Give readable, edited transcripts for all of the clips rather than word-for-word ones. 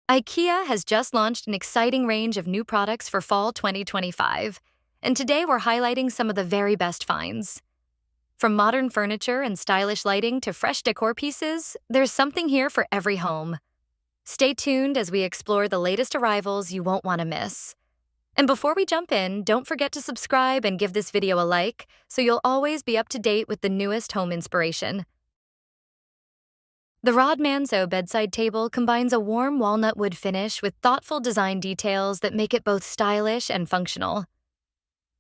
Ikea has just launched an exciting range of new products for fall 2025, and today we're highlighting some of the very best finds. From modern furniture and stylish lighting to fresh decor pieces, there's something here for every home. Stay tuned as we explore the latest arrivals you won't want to miss. And before we jump in, don't forget to subscribe and give this video a like so you'll always be up to date with the newest home inspiration. The RÅDMANSÖ bedside table combines a warm walnut wood finish with thoughtful design details that make it both stylish and functional.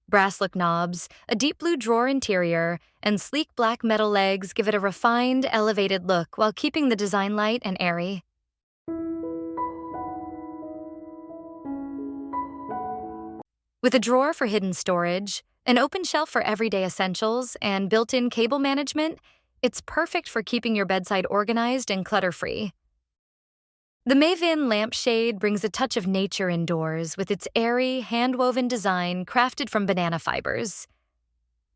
Brass-look knobs, a deep blue drawer interior, and sleek black metal legs give it a refined, elevated look while keeping the design light and airy. With a drawer for hidden storage, an open shelf for everyday essentials, and built-in cable management, it's perfect for keeping your bedside organized and clutter-free. The MÄVINN lampshade brings a touch of nature indoors with its airy, hand-woven design crafted from banana fibers.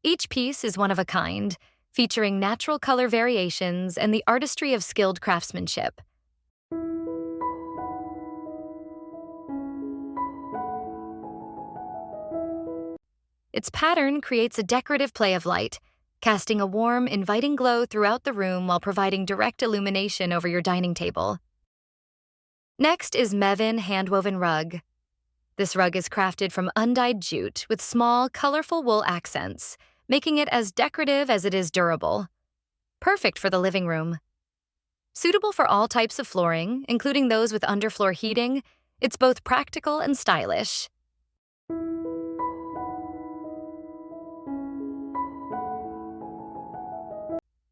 Each piece is one of a kind, featuring natural color variations and the artistry of skilled craftsmanship. Its pattern creates a decorative play of light, casting a warm, inviting glow throughout the room while providing direct illumination over your dining table. Next is MÄVINN handwoven rug. This rug is crafted from undyed jute with small, colorful wool accents, making it as decorative as it is durable. Perfect for the living room. Suitable for all types of flooring, including those with underfloor heating, it's both practical and stylish.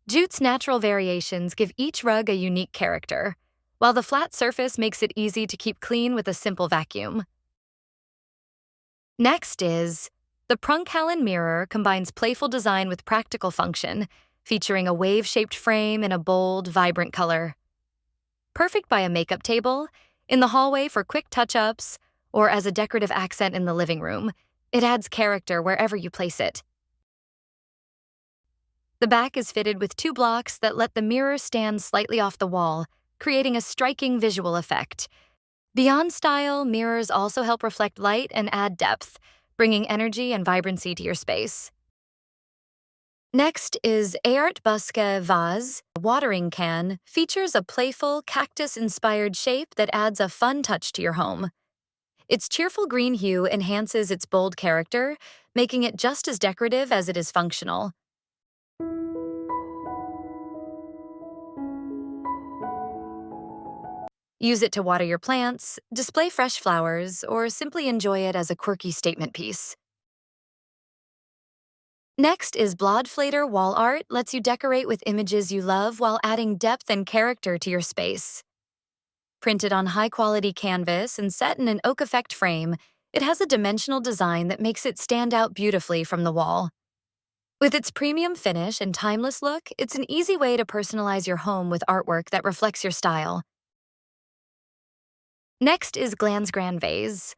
Jute's natural variations give each rug a unique character, while the flat surface makes it easy to keep clean with a simple vacuum. Next is the PRUNKHALLON mirror combines playful design with practical function, featuring a wave-shaped frame in a bold, vibrant color. Perfect by a makeup table, in the hallway for quick touch-ups, or as a decorative accent in the living room, it adds character wherever you place it. The back is fitted with 2 blocks that let the mirror stand slightly off the wall, creating a striking visual effect. Beyond style, mirrors also help reflect light and add depth, bringing energy and vibrancy to your space. Next is ÄRTBUSKE vase. A watering can features a playful, cactus-inspired shape that adds a fun touch to your home. Its cheerful green hue enhances its bold character, making it just as decorative as it is functional. Use it to water your plants, display fresh flowers, or simply enjoy it as a quirky statement piece. Next is BLODFLÄDER wall art lets you decorate with images you love while adding depth and character to your space. Printed on high-quality canvas and set in an oak effect frame, it has a dimensional design that makes it stand out beautifully from the wall. With its premium finish and timeless look, it's an easy way to personalize your home with artwork that reflects your style. Next is GLANSGRAN vase.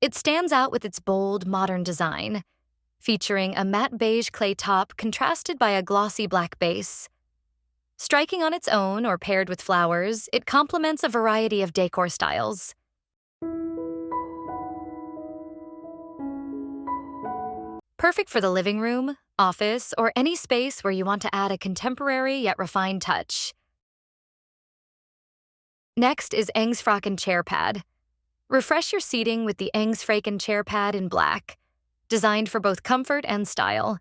It stands out with its bold, modern design, featuring a matte beige clay top contrasted by a glossy black base. Striking on its own or paired with flowers, it complements a variety of decor styles. Perfect for the living room, office, or any space where you want to add a contemporary yet refined touch. Next is ÄNGSFRÄKEN chair pad. Refresh your seating with the ÄNGSFRÄKEN chair pad in black, designed for both comfort and style.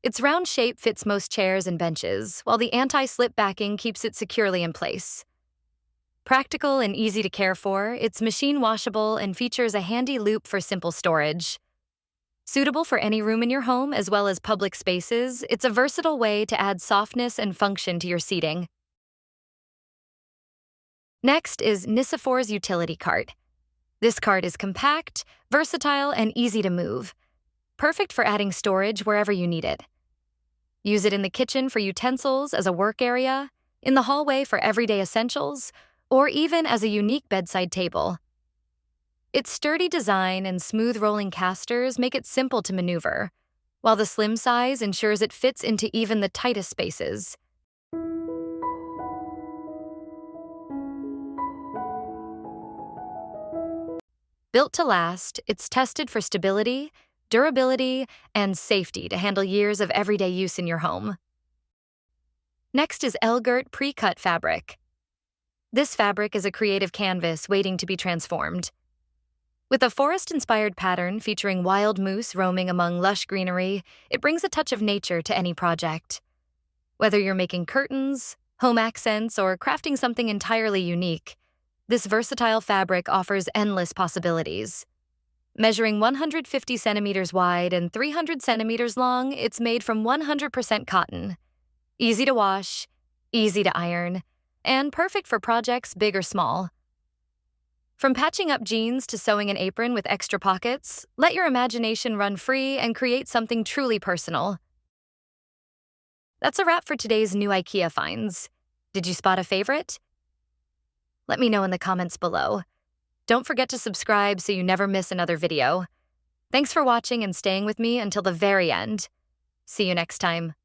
Its round shape fits most chairs and benches, while the anti-slip backing keeps it securely in place. Practical and easy to care for, it's machine washable and features a handy loop for simple storage. Suitable for any room in your home as well as public spaces, it's a versatile way to add softness and function to your seating. Next is NISSAFORS utility cart. This cart is compact, versatile, and easy to move. Perfect for adding storage wherever you need it. Use it in the kitchen for utensils as a work area, in the hallway for everyday essentials, or even as a unique bedside table. Its sturdy design and smooth rolling casters make it simple to maneuver, while the slim size ensures it fits into even the tightest spaces. Built to last, it's tested for stability, durability, and safety to handle years of everyday use in your home. Next is ÄLGÖRT pre-cut fabric. This fabric is a creative canvas waiting to be transformed. With a forest-inspired pattern featuring wild moose roaming among lush greenery, it brings a touch of nature to any project. Whether you're making curtains, home accents, or crafting something entirely unique, this versatile fabric offers endless possibilities. Measuring 150 centimeters wide and 300 centimeters long, it's made from 100% cotton. Easy to wash, easy to iron, and perfect for projects big or small. From patching up jeans to sewing an apron with extra pockets, let your imagination run free and create something truly personal. That's a wrap for today's new IKEA finds. Did you spot a favorite? Let me know in the comments below. Don't forget to subscribe so you never miss another video. Thanks for watching and staying with me until the very end. See you next time.